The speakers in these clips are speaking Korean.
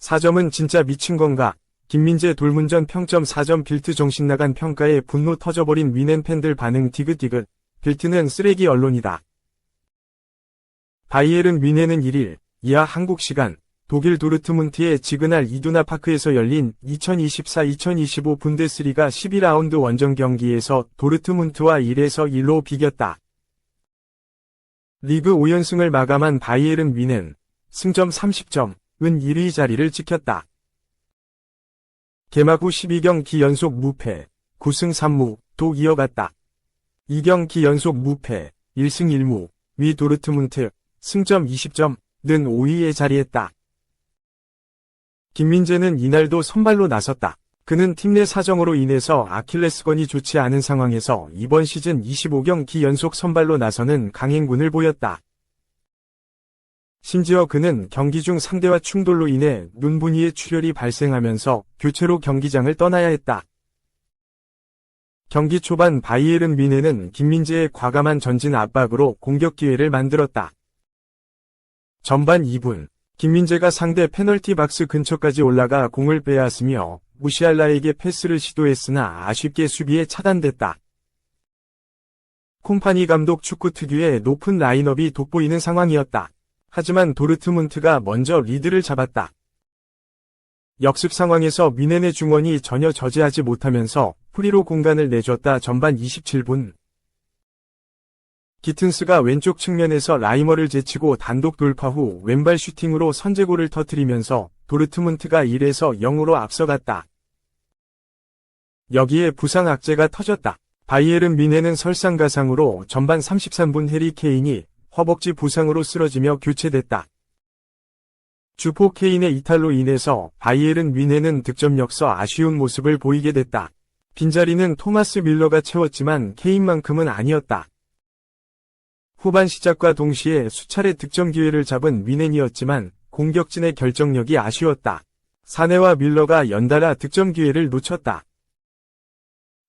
4점은 진짜 미친 건가? 김민재 돌문전 평점 4점. 빌트 정신 나간 평가에 분노 터져버린 위넨 팬들 반응 디귿디귿. 빌트는 쓰레기 언론이다. 바이에른 뮌헨은 1일 이하 한국 시간 독일 도르트문트의 지그날 이두나 파크에서 열린 2024-2025 분데스리가 12라운드 원정 경기에서 도르트문트와 1에서 1로 비겼다. 리그 5연승을 마감한 바이에른 뮌헨, 승점 30점은 1위 자리를 지켰다. 개막 후 12경기 연속 무패, 9승 3무도 이어갔다. 2경기 연속 무패, 1승 1무, 위 도르트문트, 승점 20점는 5위에 자리했다. 김민재는 이날도 선발로 나섰다. 그는 팀 내 사정으로 인해서 아킬레스건이 좋지 않은 상황에서 이번 시즌 25경기 연속 선발로 나서는 강행군을 보였다. 심지어 그는 경기 중 상대와 충돌로 인해 눈부니에 출혈이 발생하면서 교체로 경기장을 떠나야 했다. 경기 초반 바이에른 뮌헨은 김민재의 과감한 전진 압박으로 공격 기회를 만들었다. 전반 2분, 김민재가 상대 페널티 박스 근처까지 올라가 공을 빼앗으며 무시알라에게 패스를 시도했으나 아쉽게 수비에 차단됐다. 콤파니 감독 축구 특유의 높은 라인업이 돋보이는 상황이었다. 하지만 도르트문트가 먼저 리드를 잡았다. 역습 상황에서 뮌헨의 중원이 전혀 저지하지 못하면서 프리로 공간을 내줬다. 전반 27분. 기튼스가 왼쪽 측면에서 라이머를 제치고 단독 돌파 후 왼발 슈팅으로 선제골을 터뜨리면서 도르트문트가 1에서 0으로 앞서갔다. 여기에 부상 악재가 터졌다. 바이에른 뮌헨은 설상가상으로 전반 33분 해리 케인이 허벅지 부상으로 쓰러지며 교체됐다. 주포 케인의 이탈로 인해서 바이에른 뮌헨은 득점 역서 아쉬운 모습을 보이게 됐다. 빈자리는 토마스 밀러가 채웠지만 케인만큼은 아니었다. 후반 시작과 동시에 수차례 득점 기회를 잡은 뮌헨이었지만 공격진의 결정력이 아쉬웠다. 사네와 밀러가 연달아 득점 기회를 놓쳤다.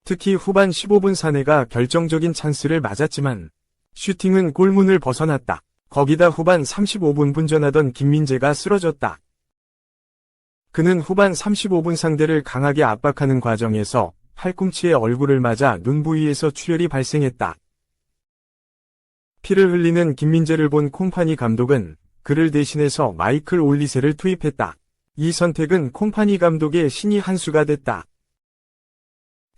특히 후반 15분 사네가 결정적인 찬스를 맞았지만 슈팅은 골문을 벗어났다. 거기다 후반 35분 분전하던 김민재가 쓰러졌다. 그는 후반 35분 상대를 강하게 압박하는 과정에서 팔꿈치에 얼굴을 맞아 눈 부위에서 출혈이 발생했다. 피를 흘리는 김민재를 본 콤파니 감독은 그를 대신해서 마이클 올리세를 투입했다. 이 선택은 콤파니 감독의 신의 한 수가 됐다.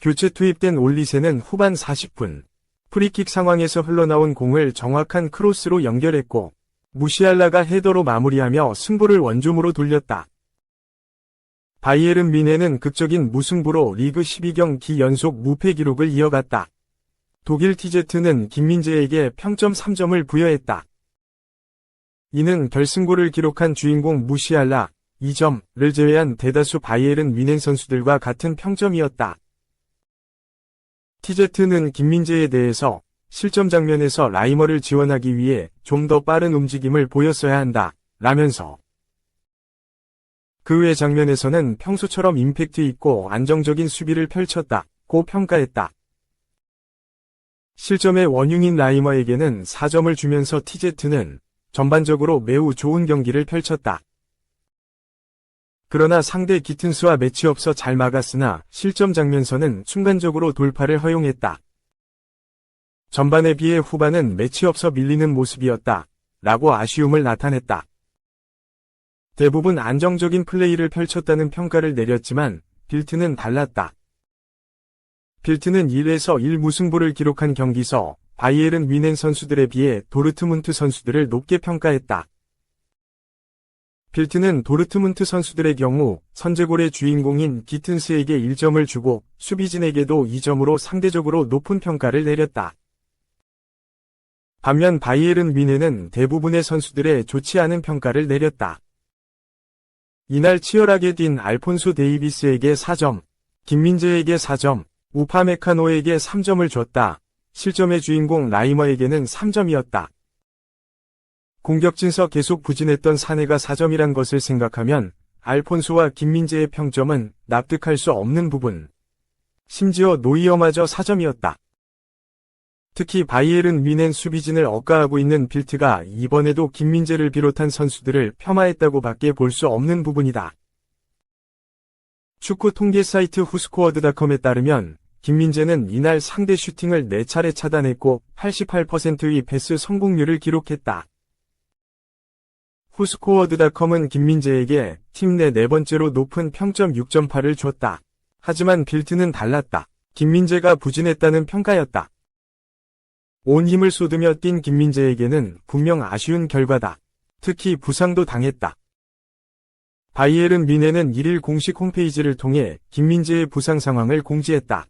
교체 투입된 올리세는 후반 40분 프리킥 상황에서 흘러나온 공을 정확한 크로스로 연결했고 무시알라가 헤더로 마무리하며 승부를 원점으로 돌렸다. 바이에른 뮌헨은 극적인 무승부로 리그 12경기 연속 무패 기록을 이어갔다. 독일 TZ는 김민재에게 평점 3점을 부여했다. 이는 결승골을 기록한 주인공 무시알라 2점을 제외한 대다수 바이에른 뮌헨 선수들과 같은 평점이었다. TZ는 김민재에 대해서 실점 장면에서 라이머를 지원하기 위해 좀 더 빠른 움직임을 보였어야 한다 라면서 그 외 장면에서는 평소처럼 임팩트 있고 안정적인 수비를 펼쳤다고 평가했다. 실점의 원흉인 라이머에게는 4점을 주면서 TZ는 전반적으로 매우 좋은 경기를 펼쳤다. 그러나 상대 기튼스와 매치업서 잘 막았으나 실점 장면서는 순간적으로 돌파를 허용했다. 전반에 비해 후반은 매치업서 밀리는 모습이었다 라고 아쉬움을 나타냈다. 대부분 안정적인 플레이를 펼쳤다는 평가를 내렸지만 빌트는 달랐다. 빌트는 1에서 1 무승부를 기록한 경기서 바이에른 뮌헨 선수들에 비해 도르트문트 선수들을 높게 평가했다. 빌트는 도르트문트 선수들의 경우 선제골의 주인공인 기튼스에게 1점을 주고 수비진에게도 2점으로 상대적으로 높은 평가를 내렸다. 반면 바이에른 뮌헨은 대부분의 선수들의 좋지 않은 평가를 내렸다. 이날 치열하게 뛴 알폰소 데이비스에게 4점, 김민재에게 4점, 우파메카노에게 3점을 줬다. 실점의 주인공 라이머에게는 3점이었다. 공격진서 계속 부진했던 사네가 4점이란 것을 생각하면 알폰소와 김민재의 평점은 납득할 수 없는 부분. 심지어 노이어마저 4점이었다. 특히 바이에른 뮌헨 수비진을 억가하고 있는 빌트가 이번에도 김민재를 비롯한 선수들을 폄하했다고 밖에 볼 수 없는 부분이다. 축구 통계 사이트 후스코어드닷컴에 따르면 김민재는 이날 상대 슈팅을 4차례 차단했고 88%의 패스 성공률을 기록했다. 후스코어드닷컴은 김민재에게 팀 내 4번째로 높은 평점 6.8을 줬다. 하지만 빌트는 달랐다. 김민재가 부진했다는 평가였다. 온 힘을 쏟으며 뛴 김민재에게는 분명 아쉬운 결과다. 특히 부상도 당했다. 바이에른 뮌헨은 1일 공식 홈페이지를 통해 김민재의 부상 상황을 공지했다.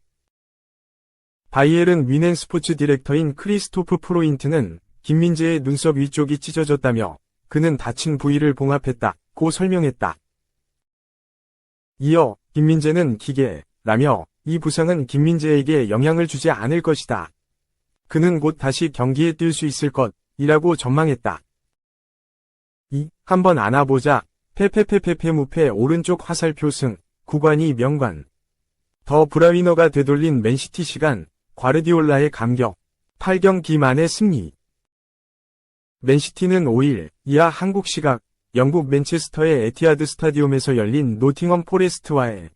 바이에른 뮌헨 스포츠 디렉터인 크리스토프 프로인트는 김민재의 눈썹 위쪽이 찢어졌다며 그는 다친 부위를 봉합했다고 설명했다. 이어 김민재는 기계라며 이 부상은 김민재에게 영향을 주지 않을 것이다. 그는 곧 다시 경기에 뛸 수 있을 것이라고 전망했다. 한번 안아보자. 페페페페페 무패 오른쪽 화살표 승. 구관이 명관. 더 브라위너가 되돌린 맨시티 시간. 과르디올라의 감격. 8경기 만의 승리. 맨시티는 5일 이하 한국 시각 영국 맨체스터의 에티하드 스타디움에서 열린 노팅엄 포레스트와의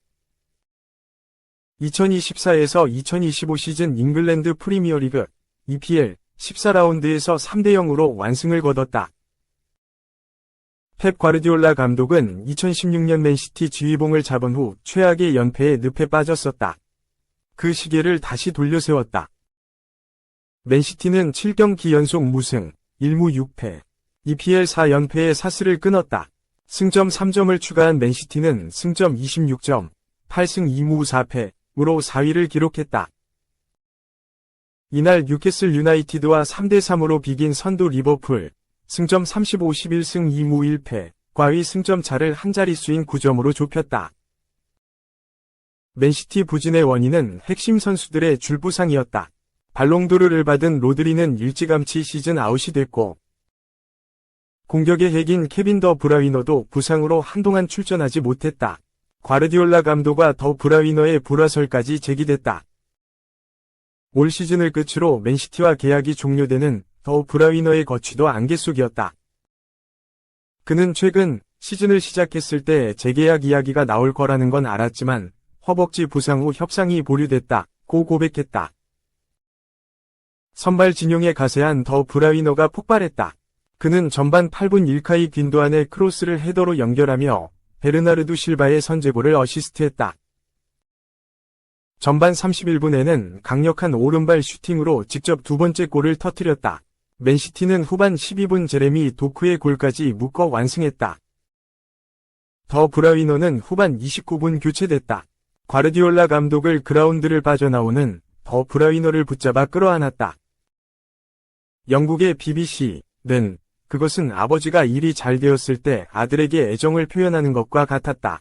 2024에서 2025 시즌 잉글랜드 프리미어리그 EPL 14라운드에서 3대0으로 완승을 거뒀다. 펩 과르디올라 감독은 2016년 맨시티 지휘봉을 잡은 후 최악의 연패에 늪에 빠졌었다. 그 시계를 다시 돌려세웠다. 맨시티는 7경기 연속 무승, 1무 6패, EPL 4연패의 사슬을 끊었다. 승점 3점을 추가한 맨시티는 승점 26점, 8승 2무 4패으로 4위를 기록했다. 이날 뉴캐슬 유나이티드와 3대3으로 비긴 선두 리버풀, 승점 35, 11승 2무 1패과의 승점 차를 한 자릿수인 9점으로 좁혔다. 맨시티 부진의 원인은 핵심 선수들의 줄부상이었다. 발롱도르를 받은 로드리는 일찌감치 시즌 아웃이 됐고 공격의 핵인 케빈 더 브라위너도 부상으로 한동안 출전하지 못했다. 과르디올라 감독과 더 브라위너의 불화설까지 제기됐다. 올 시즌을 끝으로 맨시티와 계약이 종료되는 더 브라위너의 거취도 안개 속이었다. 그는 최근 시즌을 시작했을 때 재계약 이야기가 나올 거라는 건 알았지만 허벅지 부상 후 협상이 보류됐다고 고백했다. 선발 진용에 가세한 더 브라위너가 폭발했다. 그는 전반 8분 일카이 귄도안의 크로스를 헤더로 연결하며 베르나르두 실바의 선제골을 어시스트했다. 전반 31분에는 강력한 오른발 슈팅으로 직접 두 번째 골을 터뜨렸다. 맨시티는 후반 12분 제레미 도크의 골까지 묶어 완승했다. 더 브라위너는 후반 29분 교체됐다. 과르디올라 감독을 그라운드를 빠져나오는 더 브라위너를 붙잡아 끌어안았다. 영국의 BBC는 그것은 아버지가 일이 잘 되었을 때 아들에게 애정을 표현하는 것과 같았다.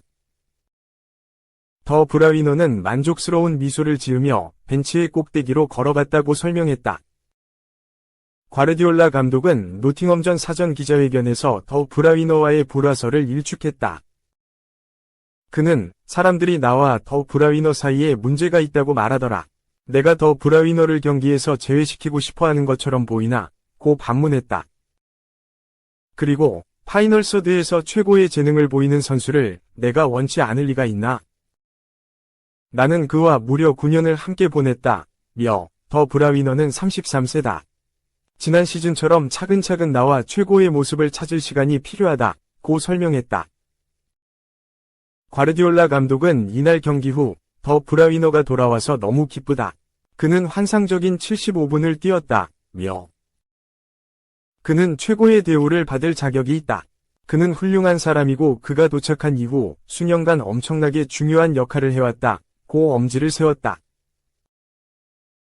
더 브라위너는 만족스러운 미소를 지으며 벤치의 꼭대기로 걸어갔다고 설명했다. 과르디올라 감독은 노팅엄전 사전 기자회견에서 더 브라위너와의 불화설을 일축했다. 그는 사람들이 나와 더 브라위너 사이에 문제가 있다고 말하더라. 내가 더 브라위너를 경기에서 제외시키고 싶어하는 것처럼 보이나? 고 반문했다. 그리고 파이널 서드에서 최고의 재능을 보이는 선수를 내가 원치 않을 리가 있나? 나는 그와 무려 9년을 함께 보냈다. 더 브라위너는 33세다. 지난 시즌처럼 차근차근 나와 최고의 모습을 찾을 시간이 필요하다. 고 설명했다. 과르디올라 감독은 이날 경기 후 더 브라위너가 돌아와서 너무 기쁘다. 그는 환상적인 75분을 뛰었다. 그는 최고의 대우를 받을 자격이 있다. 그는 훌륭한 사람이고 그가 도착한 이후 수년간 엄청나게 중요한 역할을 해왔다. 고 엄지를 세웠다.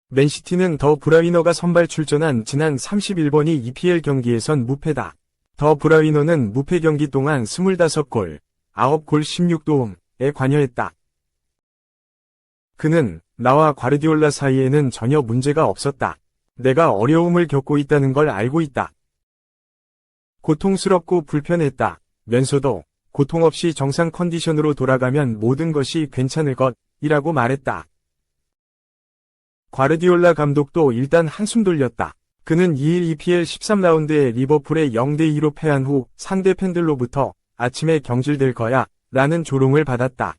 맨시티는 더 브라위너가 선발 출전한 지난 31번이 EPL 경기에선 무패다. 더 브라위너는 무패 경기 동안 25골, 9골 16도움에 관여했다. 그는 나와 과르디올라 사이에는 전혀 문제가 없었다. 내가 어려움을 겪고 있다는 걸 알고 있다. 고통스럽고 불편했다. 면서도 고통 없이 정상 컨디션으로 돌아가면 모든 것이 괜찮을 것이라고 말했다. 과르디올라 감독도 일단 한숨 돌렸다. 그는 2일 EPL 13라운드에 리버풀에 0대2로 패한 후 상대 팬들로부터 아침에 경질될 거야 라는 조롱을 받았다.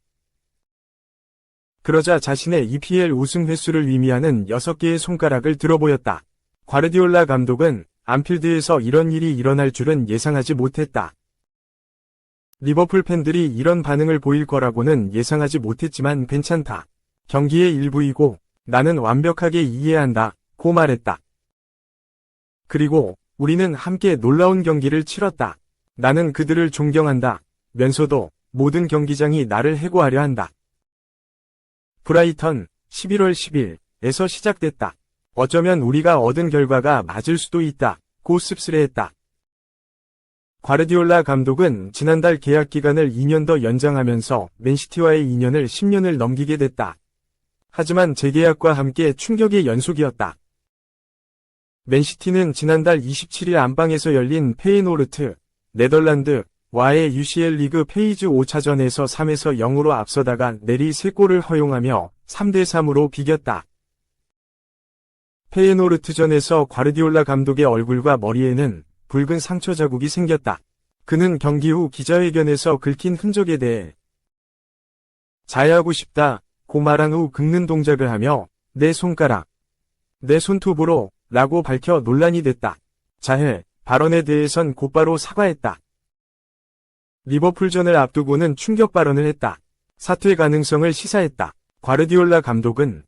그러자 자신의 EPL 우승 횟수를 의미하는 6개의 손가락을 들어보였다. 과르디올라 감독은 안필드에서 이런 일이 일어날 줄은 예상하지 못했다. 리버풀 팬들이 이런 반응을 보일 거라고는 예상하지 못했지만 괜찮다. 경기의 일부이고 나는 완벽하게 이해한다. 고 말했다. 그리고 우리는 함께 놀라운 경기를 치렀다. 나는 그들을 존경한다. 면서도 모든 경기장이 나를 해고하려 한다. 브라이턴 11월 10일에서 시작됐다. 어쩌면 우리가 얻은 결과가 맞을 수도 있다. 고 씁쓸해했다. 과르디올라 감독은 지난달 계약 기간을 2년 더 연장하면서 맨시티와의 인연을 10년을 넘기게 됐다. 하지만 재계약과 함께 충격의 연속이었다. 맨시티는 지난달 27일 안방에서 열린 페이노르트, 네덜란드와의 UCL 리그 페이즈 5차전에서 3에서 0으로 앞서다가 내리 3골을 허용하며 3대3으로 비겼다. 페이노르트전에서 과르디올라 감독의 얼굴과 머리에는 붉은 상처 자국이 생겼다. 그는 경기 후 기자회견에서 긁힌 흔적에 대해 자해하고 싶다 고 말한 후 긁는 동작을 하며 내 손가락, 내 손톱으로 라고 밝혀 논란이 됐다. 자해 발언에 대해선 곧바로 사과했다. 리버풀전을 앞두고는 충격 발언을 했다. 사퇴 가능성을 시사했다. 과르디올라 감독은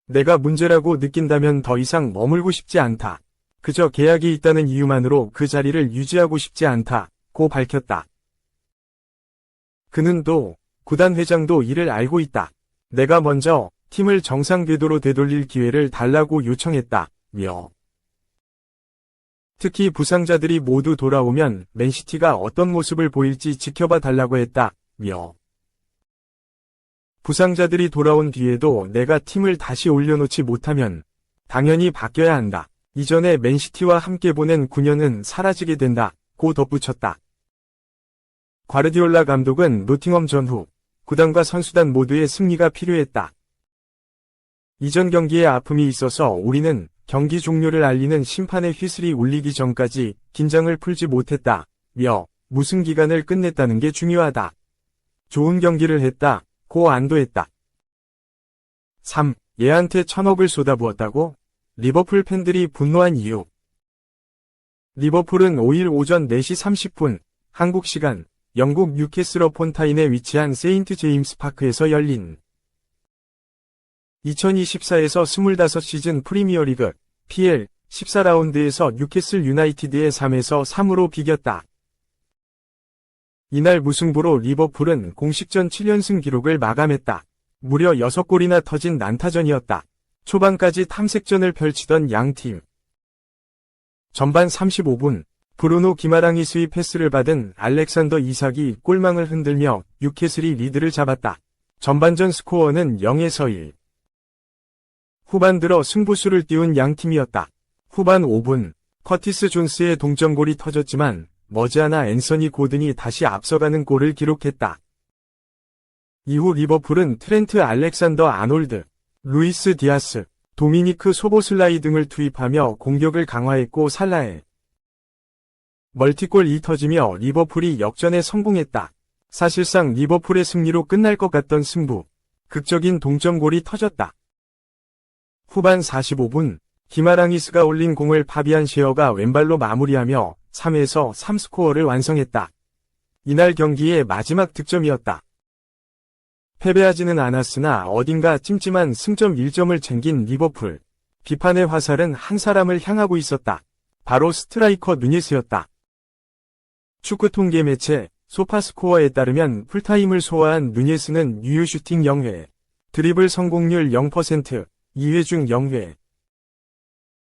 내가 문제라고 느낀다면 더 이상 머물고 싶지 않다. 그저 계약이 있다는 이유만으로 그 자리를 유지하고 싶지 않다. 고 밝혔다. 그는 또 구단 회장도 이를 알고 있다. 내가 먼저 팀을 정상 궤도로 되돌릴 기회를 달라고 요청했다. 며 특히 부상자들이 모두 돌아오면 맨시티가 어떤 모습을 보일지 지켜봐 달라고 했다. 며 부상자들이 돌아온 뒤에도 내가 팀을 다시 올려놓지 못하면 당연히 바뀌어야 한다. 이전에 맨시티와 함께 보낸 9년은 사라지게 된다. 고 덧붙였다. 과르디올라 감독은 노팅엄 전후 구단과 선수단 모두의 승리가 필요했다. 이전 경기에 아픔이 있어서 우리는 경기 종료를 알리는 심판의 휘슬이 울리기 전까지 긴장을 풀지 못했다. 며 무승 기간을 끝냈다는 게 중요하다. 좋은 경기를 했다. 고 안도했다. 3. 얘한테 1000억을 쏟아부었다고? 리버풀 팬들이 분노한 이유. 리버풀은 5일 오전 4시 30분 한국 시간 영국 뉴캐슬 어폰 타인에 위치한 세인트 제임스 파크에서 열린 2024에서 25시즌 프리미어리그 PL 14라운드에서 뉴캐슬 유나이티드의 3에서 3으로 비겼다. 이날 무승부로 리버풀은 공식전 7연승 기록을 마감했다. 무려 6골이나 터진 난타전이었다. 초반까지 탐색전을 펼치던 양팀. 전반 35분 브루노 기마랑이스의 패스를 받은 알렉산더 이삭이 골망을 흔들며 뉴캐슬이 리드를 잡았다. 전반전 스코어는 0에서 1. 후반 들어 승부수를 띄운 양팀이었다. 후반 5분 커티스 존스의 동점골이 터졌지만 머지않아 앤서니 고든이 다시 앞서가는 골을 기록했다. 이후 리버풀은 트렌트 알렉산더 아놀드, 루이스 디아스, 도미니크 소보슬라이 등을 투입하며 공격을 강화했고 살라의 멀티골이 터지며 리버풀이 역전에 성공했다. 사실상 리버풀의 승리로 끝날 것 같던 승부. 극적인 동점골이 터졌다. 후반 45분 기마랑이스가 올린 공을 파비안 셰어가 왼발로 마무리하며 3에서 3 스코어를 완성했다. 이날 경기의 마지막 득점이었다. 패배하지는 않았으나 어딘가 찜찜한 승점 1점을 챙긴 리버풀. 비판의 화살은 한 사람을 향하고 있었다. 바로 스트라이커 누니스였다. 축구 통계 매체 소파스코어에 따르면 풀타임을 소화한 누니스는 유효 슈팅 0회, 드리블 성공률 0%, 2회 중 0회,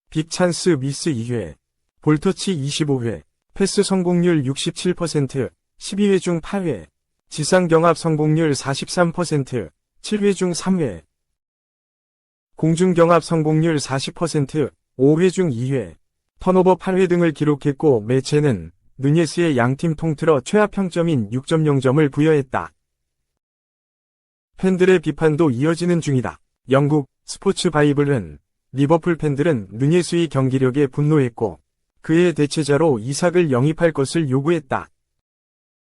빅찬스 미스 2회, 볼터치 25회, 패스 성공률 67%, 12회 중 8회, 지상 경합 성공률 43%, 7회 중 3회, 공중 경합 성공률 40%, 5회 중 2회, 턴오버 8회 등을 기록했고 매체는 누니스의 양팀 통틀어 최하 평점인 6.0점을 부여했다. 팬들의 비판도 이어지는 중이다. 영국 스포츠 바이블은 리버풀 팬들은 누니스의 경기력에 분노했고 그의 대체자로 이삭을 영입할 것을 요구했다.